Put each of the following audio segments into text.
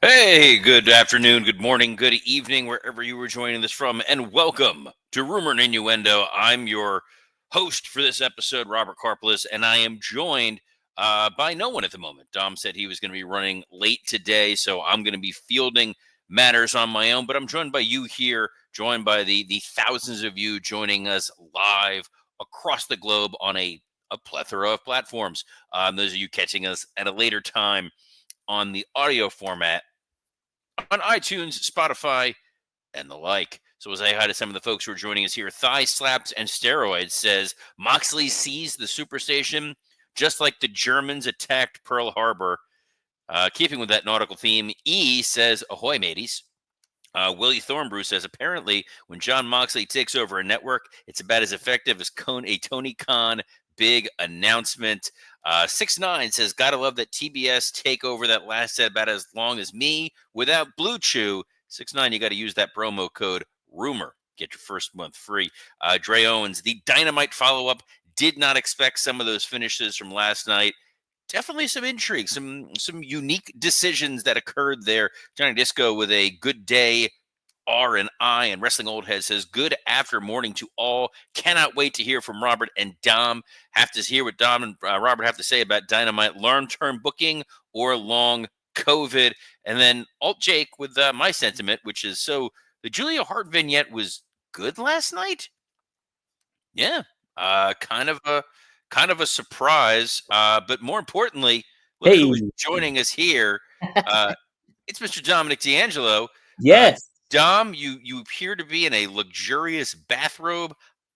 Hey, good afternoon, good morning, good evening, wherever you were joining this from, and welcome to Rumor and Innuendo. I'm your host for this episode, Robert Karpelis, and I am joined by no one at the moment. Dom said he was going to be running late today, so I'm going to be fielding matters on my own, but I'm joined by you here, joined by the thousands of you joining us live across the globe on a plethora of platforms. Those of you catching us at a later time on the audio format on iTunes, Spotify, and the like. So as I hi to some of the folks who are joining us here, Thigh Slaps and Steroids says, Moxley seized the Superstation just like the Germans attacked Pearl Harbor. Keeping with that nautical theme, E says, ahoy, mateys. Willie Thornbrew says, apparently, when John Moxley takes over a network, it's about as effective as a Tony Khan big announcement. 6'9" says, gotta love that TBS takeover that lasted about as long as me without Blue Chew. 6'9", you got to use that promo code RUMOR. Get your first month free. Dre Owens, the Dynamite follow-up. Did not expect some of those finishes from last night. Definitely some intrigue, some unique decisions that occurred there. Johnny Disco with a good day, R and I, and Wrestling Old Head says, good after morning to all. Cannot wait to hear from Robert and Dom. Have to hear what Dom and Robert have to say about Dynamite long-term booking or long COVID. And then Alt Jake with my sentiment, which is, so the Julia Hart vignette was good last night? Yeah, kind of a surprise. But more importantly, look who is joining us here. It's Mr. Dominic D'Angelo. Yes. Dom, you appear to be in a luxurious bathrobe.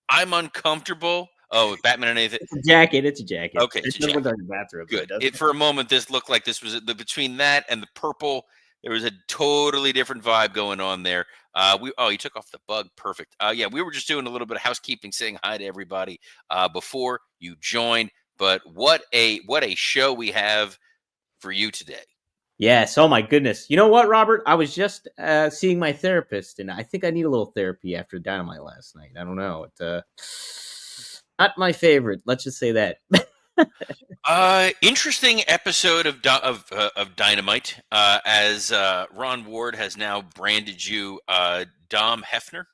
I'm uncomfortable. Oh, Batman and anything. It's a jacket. It's a jacket. Okay, it's a jacket. Bathrobe. Good. For a moment, this looked like this was between that and the purple. There was a totally different vibe going on there. You took off the bug. Perfect. Yeah, we were just doing a little bit of housekeeping, saying hi to everybody before you joined. But what a show we have for you today. Yes. Oh my goodness. You know what, Robert? I was just seeing my therapist, and I think I need a little therapy after Dynamite last night. I don't know. It's not my favorite. Let's just say that. Interesting episode of Dynamite, as Ron Ward has now branded you Dom Hefner.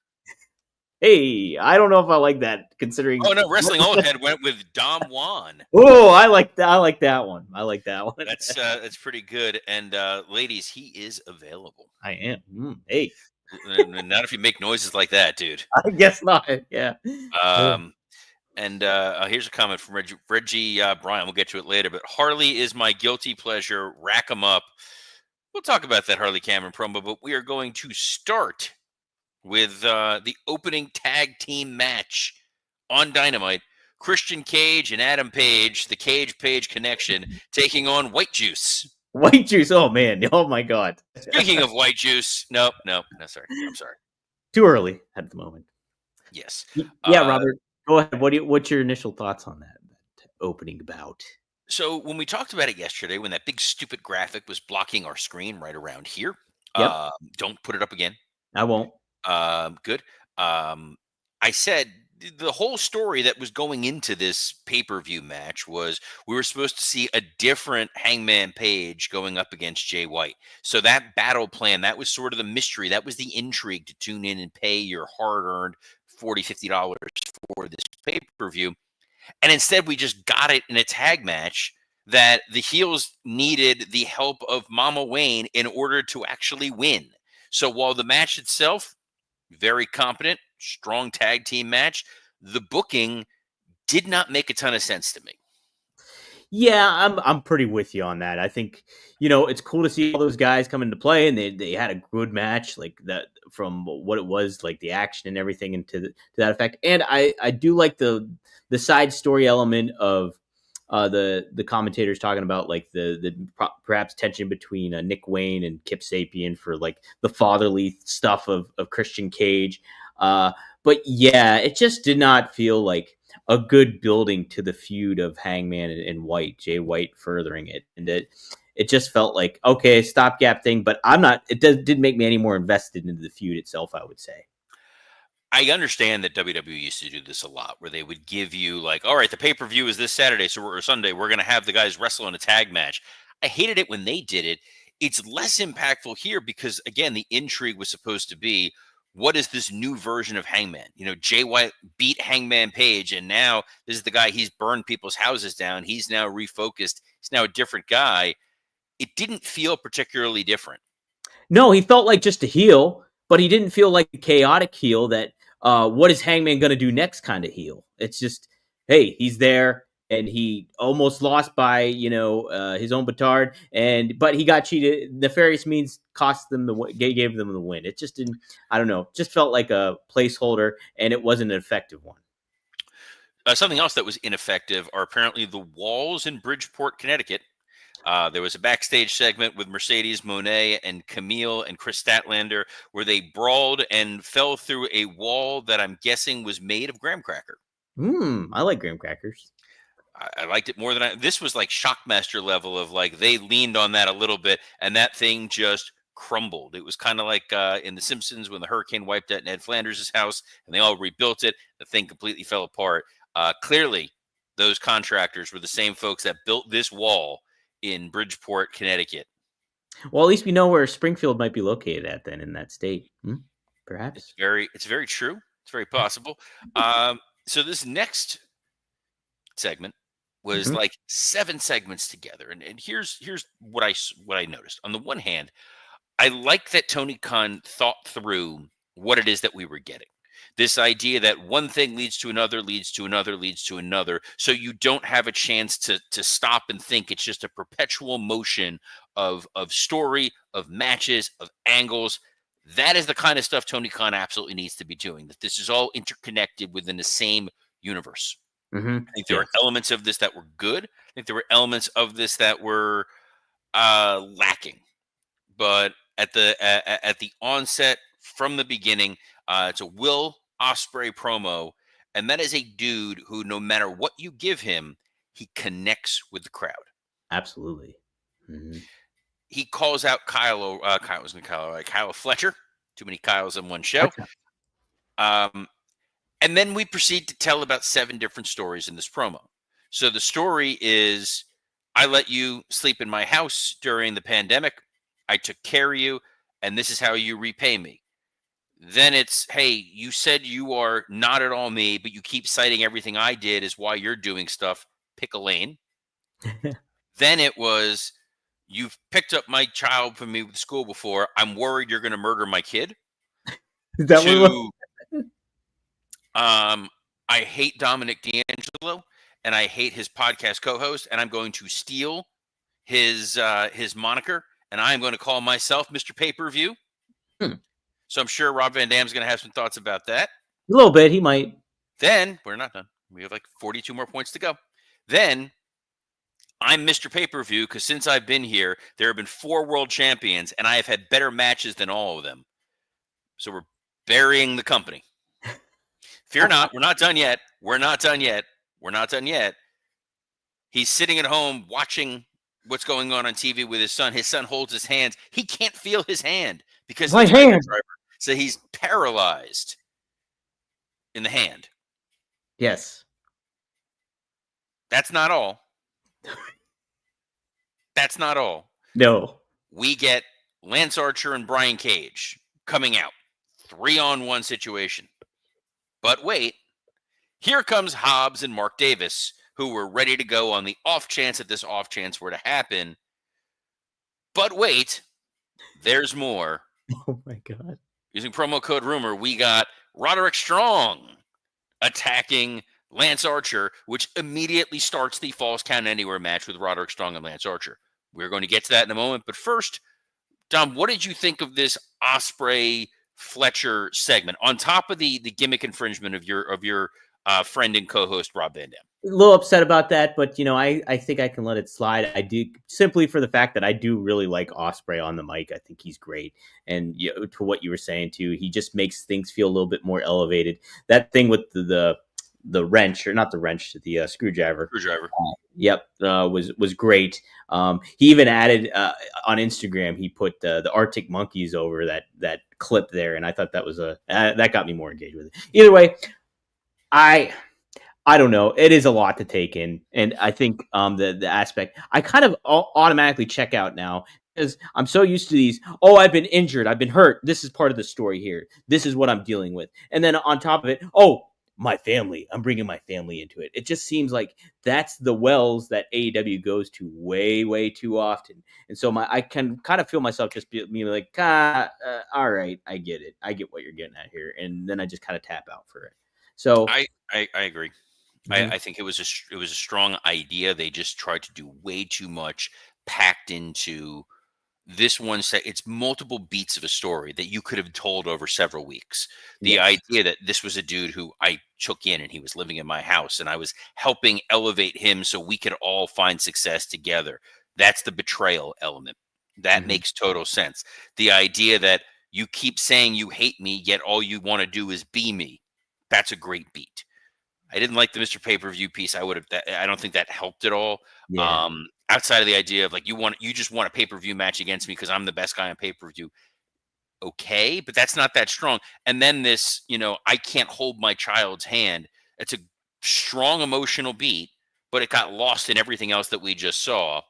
Hey, I don't know if I like that, considering. Oh no, Wrestling Old Head went with Dom Juan. Oh, I like that. I like that one. That's pretty good. And ladies, he is available. I am. Hey, not if you make noises like that, dude. I guess not. Yeah. And here's a comment from Reggie Bryan. We'll get to it later. But Harley is my guilty pleasure. Rack 'em up. We'll talk about that Harley Cameron promo, but we are going to start with the opening tag team match on Dynamite. Christian Cage and Adam Page, the Cage-Page connection, taking on White Juice. White Juice. Oh, man. Oh, my God. Speaking of White Juice. No, sorry. I'm sorry. Too early at the moment. Yes. Yeah, Robert. Go ahead. What's your initial thoughts on that opening bout? So when we talked about it yesterday, when that big stupid graphic was blocking our screen right around here, don't put it up again. I won't. Good. I said the whole story that was going into this pay-per-view match was we were supposed to see a different Hangman Page going up against Jay White. So that battle plan, that was sort of the mystery. That was the intrigue to tune in and pay your hard-earned $40, $50 for this pay-per-view. And instead, we just got it in a tag match that the heels needed the help of Mama Wayne in order to actually win. So while the match itself, very competent, strong tag team match, the booking did not make a ton of sense to me. Yeah, I'm pretty with you on that. I think, it's cool to see all those guys come into play, and they had a good match, like that, from what it was, like the action and everything, and to that effect. And I do like the side story element of the commentators talking about like the perhaps tension between Nick Wayne and Kip Sapien for like the fatherly stuff of Christian Cage. But yeah, it just did not feel like a good building to the feud of Hangman and White, Jay White furthering it. And it just felt like, okay, stopgap thing, but it didn't make me any more invested into the feud itself, I would say. I understand that WWE used to do this a lot, where they would give you like, all right, the pay-per-view is this Saturday or Sunday. We're going to have the guys wrestle in a tag match. I hated it when they did it. It's less impactful here because, again, the intrigue was supposed to be, what is this new version of Hangman? Jay White beat Hangman Page, and now this is the guy, he's burned people's houses down. He's now refocused. He's now a different guy. It didn't feel particularly different. No, he felt like just a heel, but he didn't feel like a chaotic heel that what is Hangman going to do next kind of heel. It's just, hey, he's there and he almost lost by, his own petard, but he got cheated. Nefarious means cost them gave them the win. It just didn't, I don't know, just felt like a placeholder, and it wasn't an effective one. Something else that was ineffective are apparently the walls in Bridgeport, Connecticut. There was a backstage segment with Mercedes Moné and Camille and Chris Statlander where they brawled and fell through a wall that I'm guessing was made of graham cracker. I like graham crackers. I liked it more than this was like Shockmaster level of, like, they leaned on that a little bit and that thing just crumbled. It was kind of like in The Simpsons when the hurricane wiped out Ned Flanders' house and they all rebuilt it. The thing completely fell apart. Clearly, those contractors were the same folks that built this wall in Bridgeport, Connecticut. Well, at least we know where Springfield might be located at then in that state. Perhaps. It's very true. It's very possible. So this next segment was like 7 segments together. And here's what I noticed. On the one hand, I like that Tony Khan thought through what it is that we were getting. This idea that one thing leads to another, leads to another, leads to another. So you don't have a chance to stop and think. It's just a perpetual motion of story, of matches, of angles. That is the kind of stuff Tony Khan absolutely needs to be doing, that this is all interconnected within the same universe. I think there were elements of this that were good. I think there were elements of this that were lacking. But at the onset, from the beginning, it's a Will Ospreay promo, and that is a dude who, no matter what you give him, he connects with the crowd. Absolutely. He calls out Kyle Fletcher. Too many Kyles in one show. And then we proceed to tell about 7 different stories in this promo. So the story is, I let you sleep in my house during the pandemic. I took care of you, and this is how you repay me. Then it's, hey, you said you are not at all me, but you keep citing everything I did is why you're doing stuff. Pick a lane. Then it was, you've picked up my child from me with school before. I'm worried you're going to murder my kid. Is that what I hate Dominic D'Angelo, and I hate his podcast co-host, and I'm going to steal his moniker, and I'm going to call myself Mr. Pay-Per-View. So I'm sure Rob Van Dam's going to have some thoughts about that. A little bit, he might. Then, we're not done. We have like 42 more points to go. Then, I'm Mr. Pay-Per-View because since I've been here, there have been 4 world champions, and I have had better matches than all of them. So we're burying the company. Fear not, we're not done yet. We're not done yet. We're not done yet. He's sitting at home watching what's going on TV with his son. His son holds his hands. He can't feel his hand because my hand. So he's paralyzed in the hand. Yes. That's not all. That's not all. No. We get Lance Archer and Brian Cage coming out. 3-on-1 situation. But wait, here comes Hobbs and Mark Davis, who were ready to go on the off chance that this off chance were to happen. But wait, there's more. Oh my God. Using promo code RUMOR, we got Roderick Strong attacking Lance Archer, which immediately starts the Falls Count Anywhere match with Roderick Strong and Lance Archer. We're going to get to that in a moment. But first, Dom, what did you think of this Ospreay Fletcher segment on top of the gimmick infringement of your friend and co-host Rob Van Dam? A little upset about that, but I think I can let it slide. I do, simply for the fact that I do really like Ospreay on the mic. I think he's great, and to what you were saying too, he just makes things feel a little bit more elevated. That thing with the wrench, or not the wrench, the screwdriver. Was great. He even added on Instagram, he put the Arctic Monkeys over that clip there, and I thought that was that got me more engaged with it. Either way, I don't know. It is a lot to take in, and I think the aspect I kind of automatically check out now because I'm so used to these. Oh, I've been injured. I've been hurt. This is part of the story here. This is what I'm dealing with. And then on top of it, oh, my family. I'm bringing my family into it. It just seems like that's the wells that AEW goes to way, way too often. And so I can kind of feel myself just being like, all right, I get it. I get what you're getting at here. And then I just kind of tap out for it. So, I agree. mhm, I think it was a strong idea. They just tried to do way too much packed into this one set. It's multiple beats of a story that you could have told over several weeks. The yes. idea that this was a dude who I took in and he was living in my house and I was helping elevate him so we could all find success together. That's the betrayal element. That Mhm. makes total sense. The idea that you keep saying you hate me, yet all you want to do is be me. That's a great beat. I didn't like the Mr. Pay-per-view piece. I don't think that helped at all. Yeah. Outside of the idea of like you just want a pay-per-view match against me because I'm the best guy on pay-per-view. Okay, but that's not that strong. And then this, I can't hold my child's hand. It's a strong emotional beat, but it got lost in everything else that we just saw.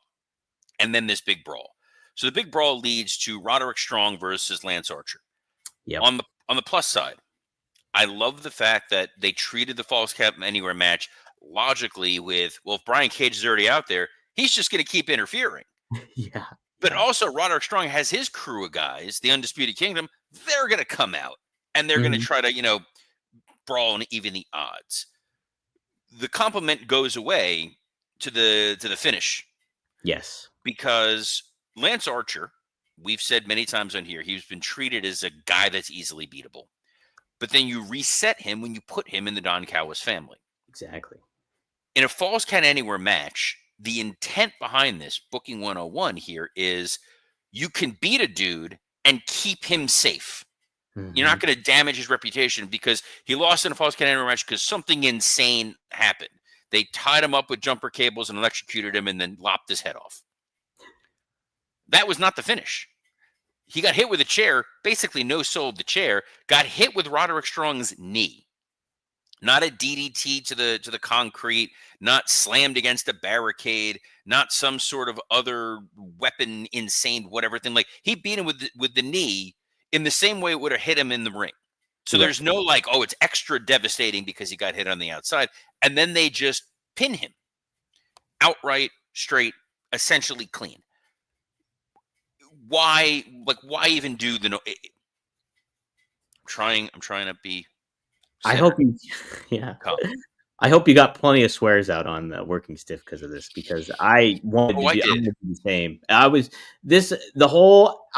And then this big brawl. So the big brawl leads to Roderick Strong versus Lance Archer. Yep. On the plus side, I love the fact that they treated the Falls Count Anywhere match logically with, well, if Brian Cage is already out there, he's just going to keep interfering. Yeah. But Yeah. also, Roderick Strong has his crew of guys, the Undisputed Kingdom. They're going to come out and they're going to Mhm. try to, brawl and even the odds. The compliment goes away to the finish Yes. because Lance Archer, we've said many times on here, he's been treated as a guy that's easily beatable. But then you reset him when you put him in the Don Callis family. Exactly. In a Falls Count Anywhere match, the intent behind this, Booking 101 here, is you can beat a dude and keep him safe. You're not Mhm. going to damage his reputation because he lost in a Falls Count Anywhere match because something insane happened. They tied him up with jumper cables and electrocuted him and then lopped his head off. That was not the finish. He got hit with a chair, basically no sold the chair, got hit with Roderick Strong's knee. Not a DDT to the concrete, not slammed against a barricade, not some sort of other weapon, insane whatever thing. Like he beat him with the knee in the same way it would have hit him in the ring. So Right. there's no like, oh, it's extra devastating because he got hit on the outside, and then they just pin him outright, straight, essentially clean. Why, like, why even do the no? I'm trying to be I hope centered, you yeah. calm. I hope you got plenty of swears out on the working stiff because of this, because I wanted Oh, to I do I did. wanted to do the same. I was this the whole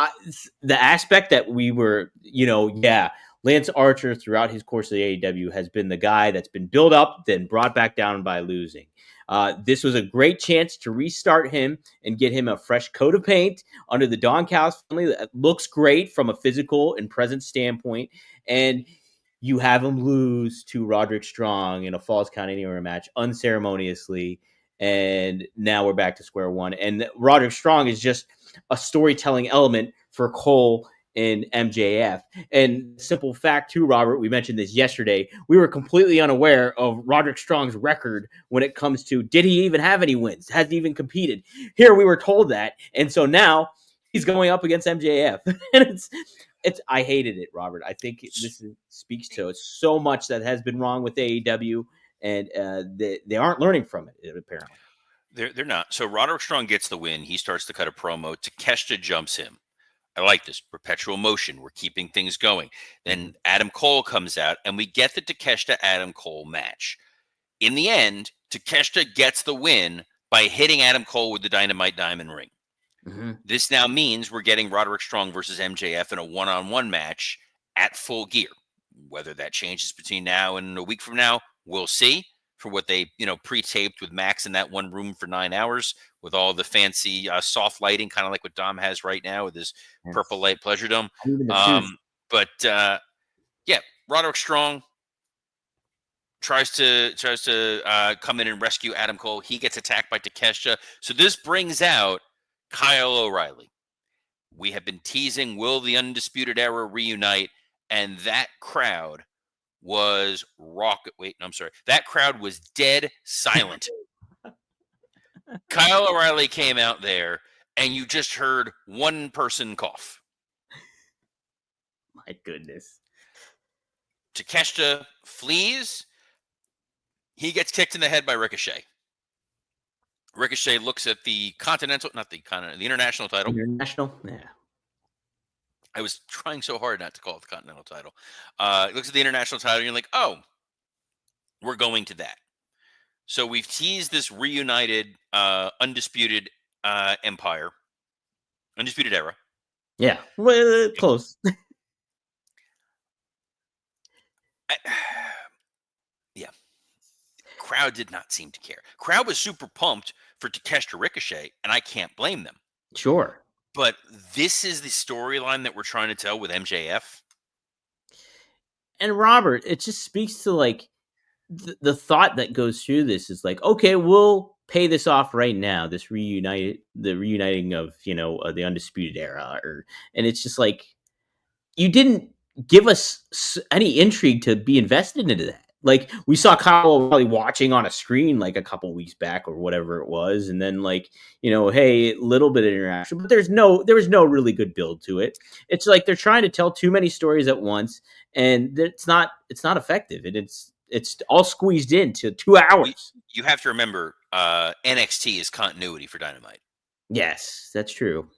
the aspect that we were, yeah, Lance Archer throughout his course of the AEW has been the guy that's been built up, then brought back down by losing. This was a great chance to restart him and get him a fresh coat of paint under the Don Callis family that looks great from a physical and presence standpoint. And you have him lose to Roderick Strong in a Falls Count Anywhere match unceremoniously, and now we're back to square one. And Roderick Strong is just a storytelling element for Cole and MJF. And simple fact too, Robert, we mentioned this yesterday. We were completely unaware of Roderick Strong's record when it comes to did he even have any wins? Hasn't even competed. Here we were told that, and so now he's going up against MJF, and it's I hated it, Robert. I think speaks to so much that has been wrong with AEW, and they aren't learning from it apparently. They're not. So Roderick Strong gets the win. He starts to cut a promo. Takeshita jumps him. I like this perpetual motion. We're keeping things going. Mm-hmm. Then Adam Cole comes out, and we get the Takeshita Adam Cole match. In the end, Takeshita gets the win by hitting Adam Cole with the Dynamite Diamond Ring. Mm-hmm. This now means we're getting Roderick Strong versus MJF in a one-on-one match at Full Gear. Whether that changes between now and a week from now, we'll see. For what they, pre-taped with Max in that one room for 9 hours with all the fancy soft lighting, kind of like what Dom has right now with his purple Yes. light pleasure dome. And even the suits. But yeah, Roderick Strong tries to come in and rescue Adam Cole. He gets attacked by Takeshita. So this brings out Kyle O'Reilly. We have been teasing, will the Undisputed Era reunite? And that crowd was rocket. Wait, no, I'm sorry. That crowd was dead silent. Kyle O'Reilly came out there and you just heard one person cough. My goodness. Takeshita flees. He gets kicked in the head by Ricochet. Ricochet looks at the the international title. International? Yeah. I was trying so hard not to call it the continental title. He looks at the international title, and you're like, oh, we're going to that. So we've teased this reunited, undisputed empire, undisputed era. Yeah. Well, close. Yeah. Crowd did not seem to care. Crowd was super pumped for Takeshita Ricochet, and I can't blame them. Sure. But this is the storyline that we're trying to tell with MJF. And Robert, it just speaks to like the thought that goes through this is like, okay, we'll pay this off right now. This reuniting of the Undisputed Era, and it's just like you didn't give us any intrigue to be invested into that. Like we saw Kyle O'Reilly watching on a screen like a couple weeks back or whatever it was, and then like hey, a little bit of interaction, but there was no really good build to it. It's like they're trying to tell too many stories at once, and it's not effective, and it's all squeezed into 2 hours. You have to remember, NXT is continuity for Dynamite. Yes, that's true.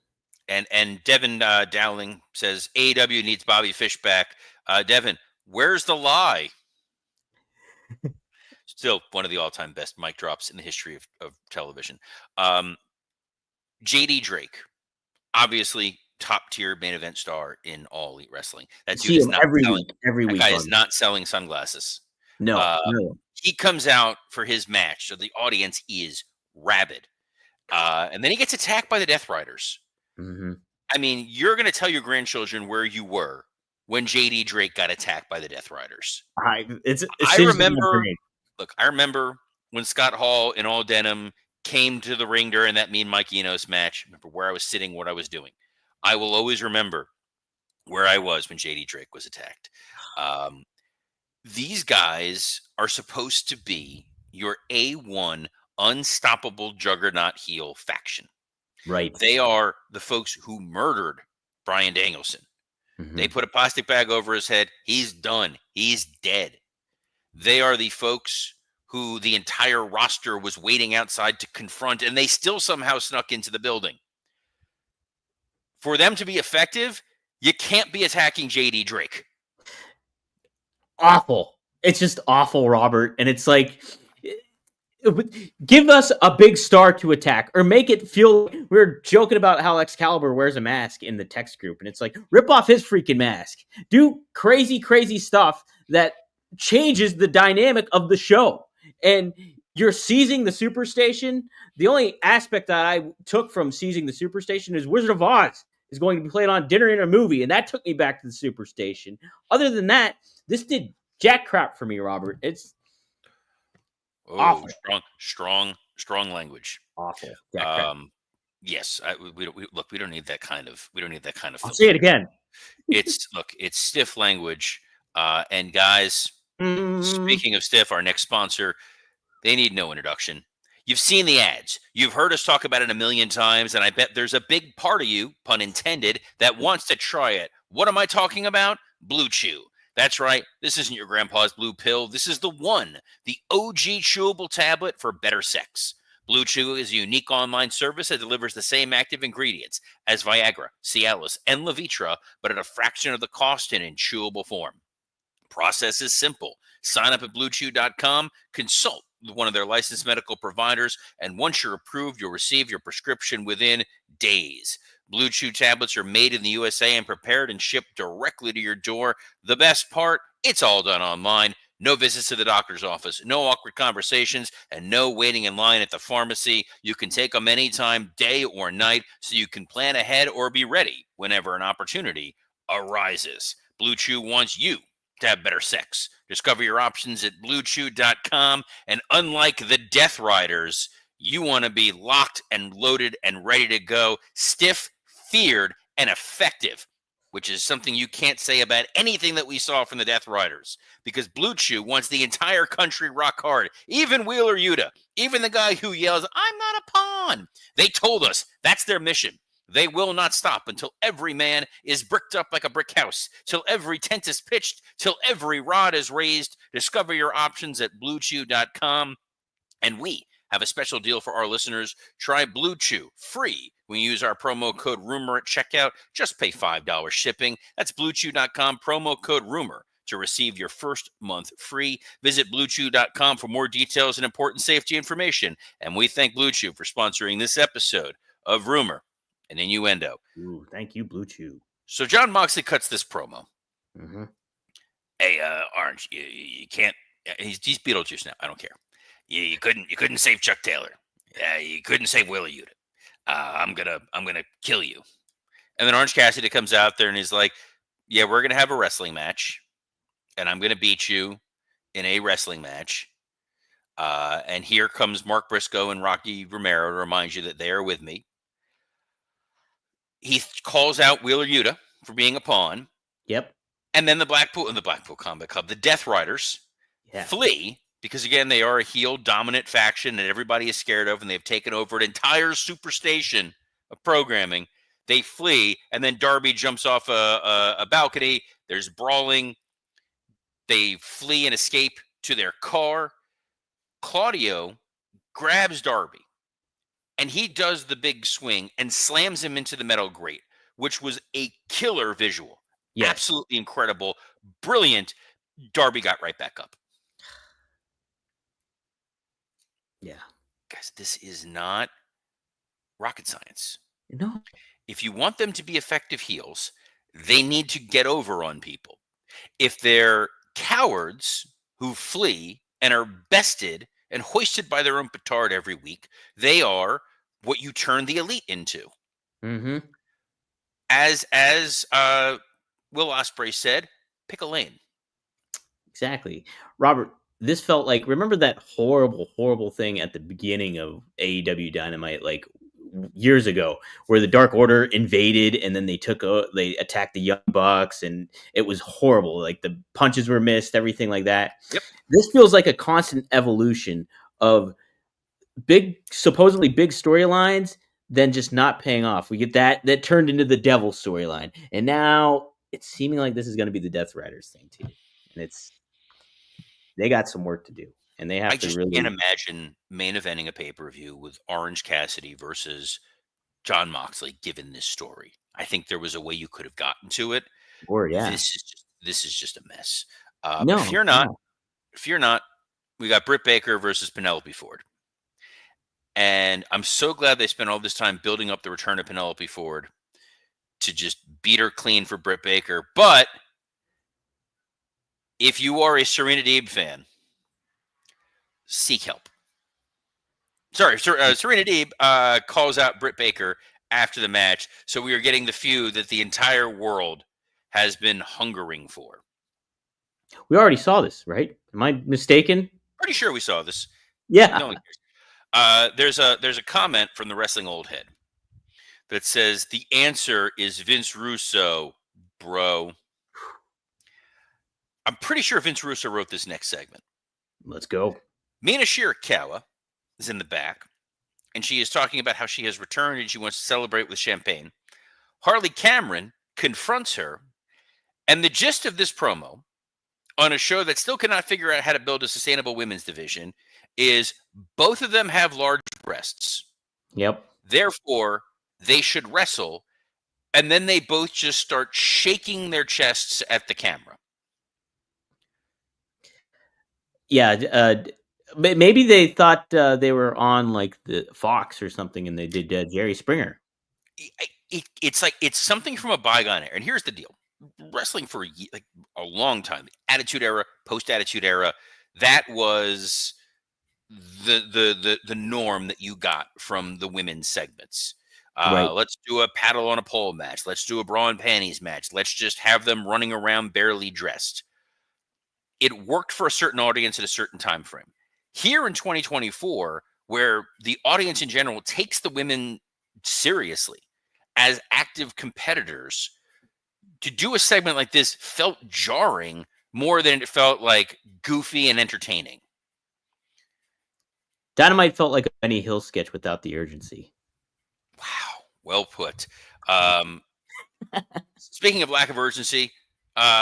And Devin Dowling says AEW needs Bobby Fish back. Devin, where's the lie? Still one of the all-time best mic drops in the history of television. JD Drake, obviously top-tier main event star in All Elite Wrestling. That dude is not every week. That guy is not selling sunglasses. No. He comes out for his match, so the audience is rabid. And then he gets attacked by the Death Riders. Mm-hmm. I mean, you're going to tell your grandchildren where you were when JD Drake got attacked by the Death Riders. I remember when Scott Hall in all denim came to the ring during that Mean Mike Enos match. I remember where I was sitting, what I was doing. I will always remember where I was when JD Drake was attacked. These guys are supposed to be your A1 unstoppable juggernaut heel faction. Right. They are the folks who murdered Bryan Danielson. Mm-hmm. They put a plastic bag over his head. He's done. He's dead. They are the folks who the entire roster was waiting outside to confront, and they still somehow snuck into the building. For them to be effective, you can't be attacking JD Drake. Awful. It's just awful, Robert. And it's like, give us a big star to attack, or make it feel. We're joking about how Excalibur wears a mask in the text group, and it's like, rip off his freaking mask. Do crazy stuff that changes the dynamic of the show. And you're seizing the SuperStation. The only aspect that I took from seizing the SuperStation is Wizard of Oz is going to be played on dinner in a movie, and that took me back to the SuperStation. Other than that, this did jack crap for me, Robert. It's awful. Strong language. Awful. Yes, we don't need that kind of. I'll say it again. It's stiff language. And guys, speaking of stiff, our next sponsor, they need no introduction. You've seen the ads. You've heard us talk about it a million times, and I bet there's a big part of you, pun intended, that wants to try it. What am I talking about? Blue Chew. That's right. This isn't your grandpa's blue pill. This is the one, the OG chewable tablet for better sex. Blue Chew is a unique online service that delivers the same active ingredients as Viagra, Cialis, and Levitra, but at a fraction of the cost and in chewable form. Process is simple. Sign up at BlueChew.com, consult with one of their licensed medical providers, and once you're approved, you'll receive your prescription within days. Blue Chew tablets are made in the USA and prepared and shipped directly to your door. The best part, it's all done online. No visits to the doctor's office, no awkward conversations, and no waiting in line at the pharmacy. You can take them anytime, day or night, so you can plan ahead or be ready whenever an opportunity arises. Blue Chew wants you to have better sex. Discover your options at BlueChew.com, and unlike the Death Riders, you want to be locked and loaded and ready to go, stiff, feared, and effective. which is something you can't say about anything that we saw from the Death Riders, because Blue Chew wants the entire country rock hard, even Wheeler Yuta, even the guy who yells, "I'm not a pawn." They told us that's their mission. They will not stop until every man is bricked up like a brick house, till every tent is pitched, till every rod is raised. Discover your options at BlueChew.com. And we have a special deal for our listeners. Try Blue Chew free when you use our promo code RUMOR at checkout. Just pay $5 shipping. That's BlueChew.com, promo code RUMOR to receive your first month free. Visit BlueChew.com for more details and important safety information. And we thank Blue Chew for sponsoring this episode of Rumor and Innuendo. Ooh, thank you, Blue Chew. So John Moxley cuts this promo. Mm-hmm. Hey, Orange, you can't. He's Beetlejuice now. I don't care. You couldn't save Chuck Taylor. You couldn't save Willie Yuta. I'm gonna kill you. And then Orange Cassidy comes out there and he's like, "Yeah, we're gonna have a wrestling match, and I'm gonna beat you in a wrestling match." And here comes Mark Briscoe and Rocky Romero to remind you that they are with me. He calls out Wheeler Yuta for being a pawn. Yep. And then the Blackpool Combat Club, the Death Riders, flee. Because, again, they are a heel dominant faction that everybody is scared of, and they've taken over an entire SuperStation of programming. They flee, and then Darby jumps off a balcony. There's brawling. They flee and escape to their car. Claudio grabs Darby, and he does the big swing and slams him into the metal grate, which was a killer visual. Yes. Absolutely incredible. Brilliant. Darby got right back up. Yeah. Guys, this is not rocket science. No. If you want them to be effective heels, they need to get over on people. If they're cowards who flee and are bested and hoisted by their own petard every week, they are what you turn the elite into. Mm-hmm. As Will Ospreay said, pick a lane. Exactly. Robert, this felt like, remember that horrible thing at the beginning of AEW Dynamite, like years ago, where the Dark Order invaded and then they attacked the Young Bucks, and it was horrible. Like the punches were missed, everything like that. Yep. This feels like a constant evolution of supposedly big storylines, then just not paying off. We get that turned into the Devil storyline, and now it's seeming like this is going to be the Death Riders thing too, and they got some work to do, and they have to really. I can't imagine main eventing a pay-per-view with Orange Cassidy versus John Moxley, given this story. I think there was a way you could have gotten to it. Or yeah, this is just a mess. No, if you're not, we got Britt Baker versus Penelope Ford, and I'm so glad they spent all this time building up the return of Penelope Ford to just beat her clean for Britt Baker, but. If you are a Serena Deeb fan, seek help. Sorry, Serena Deeb calls out Britt Baker after the match, so we are getting the feud that the entire world has been hungering for. We already saw this, right? Am I mistaken? Pretty sure we saw this. Yeah. No one cares. There's a comment from the Wrestling Old Head that says the answer is Vince Russo, bro. I'm pretty sure Vince Russo wrote this next segment. Let's go. Mina Shirakawa is in the back, and she is talking about how she has returned and she wants to celebrate with champagne. Harley Cameron confronts her, and the gist of this promo on a show that still cannot figure out how to build a sustainable women's division is both of them have large breasts. Yep. Therefore, they should wrestle, and then they both just start shaking their chests at the camera. Yeah, maybe they thought they were on like the Fox or something, and they did Jerry Springer. It's something from a bygone era. And here's the deal: wrestling for a long time, the Attitude Era, post-Attitude Era, that was the norm that you got from the women's segments. Right. Let's do a paddle on a pole match. Let's do a bra and panties match. Let's just have them running around barely dressed. It worked for a certain audience at a certain time frame. Here in 2024, where the audience in general takes the women seriously as active competitors, to do a segment like this felt jarring more than it felt like goofy and entertaining. Dynamite felt like a Benny Hill sketch without the urgency. Wow, well put. Speaking of lack of urgency,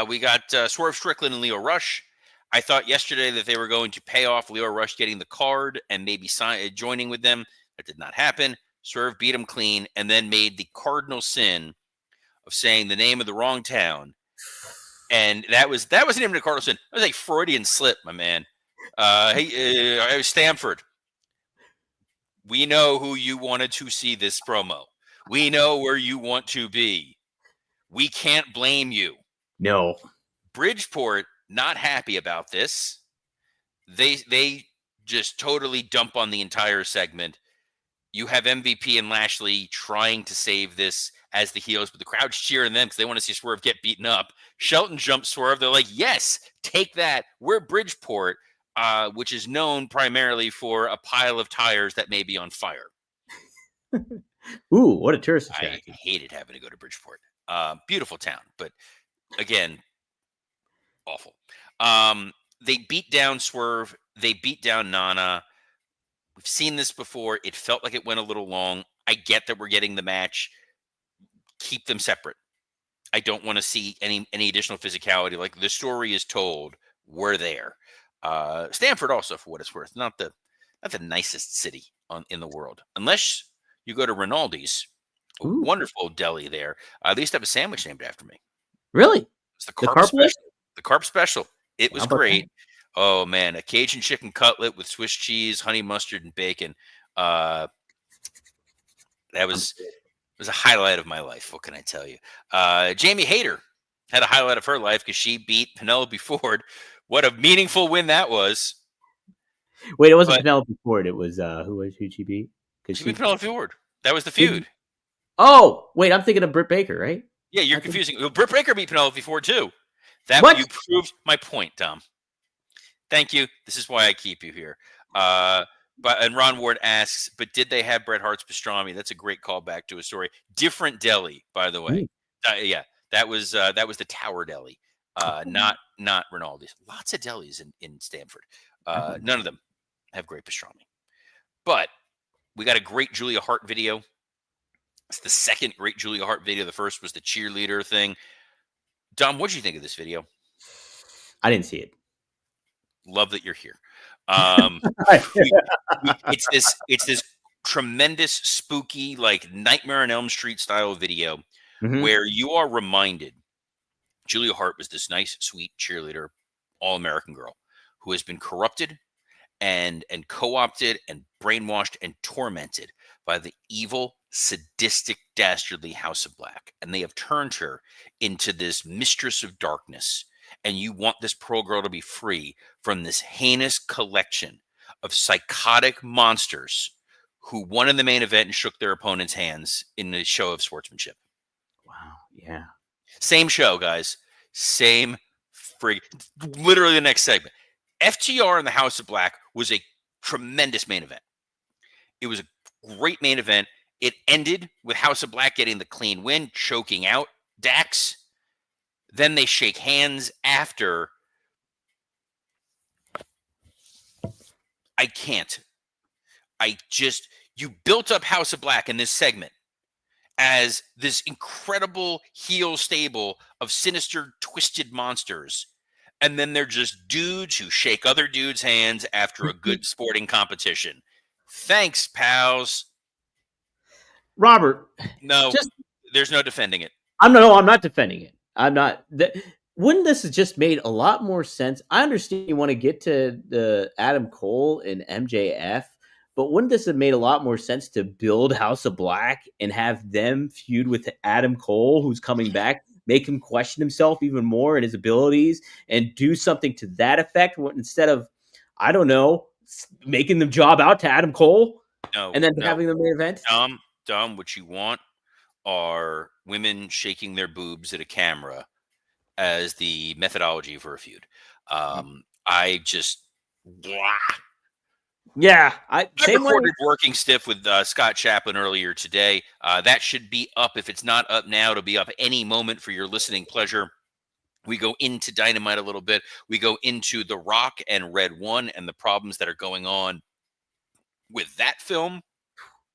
we got Swerve Strickland and Leo Rush. I thought yesterday that they were going to pay off Leo Rush getting the card and maybe joining with them. That did not happen. Swerve beat him clean and then made the cardinal sin of saying the name of the wrong town. And that wasn't even a cardinal sin. That was a Freudian slip, my man. Hey, Stanford. We know who you wanted to see this promo. We know where you want to be. We can't blame you. No. Bridgeport not happy about this. They just totally dump on the entire segment. You have MVP and Lashley trying to save this as the heels, but the crowd's cheering them because they want to see Swerve get beaten up. Shelton jumps Swerve. They're like, yes, take that. We're Bridgeport, which is known primarily for a pile of tires that may be on fire. Ooh, what a tourist attraction. I hated having to go to Bridgeport. Beautiful town, but again, awful. They beat down Swerve. They beat down Nana. We've seen this before. It felt like it went a little long. I get that we're getting the match. Keep them separate. I don't want to see any additional physicality. Like the story is told, we're there. Stanford also, for what it's worth, not the nicest city in the world, unless you go to Rinaldi's, a wonderful deli there. At least have a sandwich named after me. Really? It's the carp special. The carp special. It was great. That? Oh man, a Cajun chicken cutlet with Swiss cheese, honey mustard, and bacon. That was a highlight of my life. What can I tell you? Jamie Hayter had a highlight of her life because she beat Penelope Ford. What a meaningful win that was. Wait, it wasn't Penelope Ford. It was who'd she beat? She beat Penelope Ford. That was the feud. Oh, wait, I'm thinking of Britt Baker, right? Yeah, you're confusing. Well, Britt Baker beat Penelope Ford too. You proved my point, Tom. Thank you. This is why I keep you here. And Ron Ward asks, but did they have Bret Hart's pastrami? That's a great callback to a story. Different deli, by the way. Yeah, that was the Tower Deli, not Rinaldi's. Lots of delis in Stanford. None of them have great pastrami. But we got a great Julia Hart video. It's the second great Julia Hart video. The first was the cheerleader thing. Dom, what did you think of this video? I didn't see it. Love that you're here. It's this tremendous, spooky, like Nightmare on Elm Street style video where you are reminded Julia Hart was this nice, sweet cheerleader, all-American girl who has been corrupted and co-opted and brainwashed and tormented by the evil, sadistic, dastardly House of Black. And they have turned her into this mistress of darkness. And you want this pro girl to be free from this heinous collection of psychotic monsters who won in the main event and shook their opponent's hands in a show of sportsmanship. Wow. Yeah. Same show, guys. Same literally the next segment. FTR and the House of Black was a tremendous main event. It was a great main event. It ended with House of Black getting the clean win, choking out Dax. Then they shake hands after. I can't. You built up House of Black in this segment as this incredible heel stable of sinister, twisted monsters. And then they're just dudes who shake other dudes' hands after a good sporting competition. Thanks, pals. Robert. No, there's no defending it. I'm not defending it. I'm not. Wouldn't this have just made a lot more sense? I understand you want to get to the Adam Cole and MJF, but wouldn't this have made a lot more sense to build House of Black and have them feud with Adam Cole, who's coming back, make him question himself even more and his abilities, and do something to that effect instead of, I don't know, making them job out to Adam Cole and then having the main event? Dom, what you want are women shaking their boobs at a camera as the methodology for a feud. Yeah, I same way. recorded Working Stiff with Scott Chaplin earlier today. That should be up. If it's not up now, it'll be up any moment for your listening pleasure. We go into Dynamite a little bit. We go into The Rock and Red One and the problems that are going on with that film.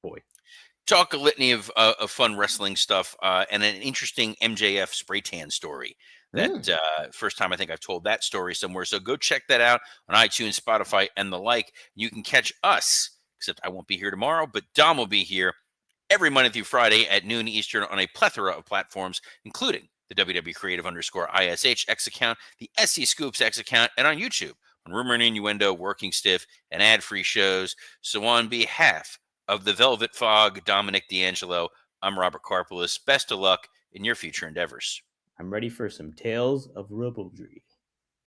Boy, Talk a litany of fun wrestling stuff and an interesting MJF spray tan story. That first time I think I've told that story somewhere. So go check that out on iTunes, Spotify, and the like. You can catch us, except I won't be here tomorrow, but Dom will be here every Monday through Friday at noon Eastern on a plethora of platforms, including the WW Creative _ISH X account, the SC Scoops X account, and on YouTube on Rumor and Innuendo, Working Stiff, and ad-free shows. So on behalf of the Velvet Fog, Dominic D'Angelo, I'm Robert Karpolis. Best of luck in your future endeavors. I'm ready for some tales of ribaldry.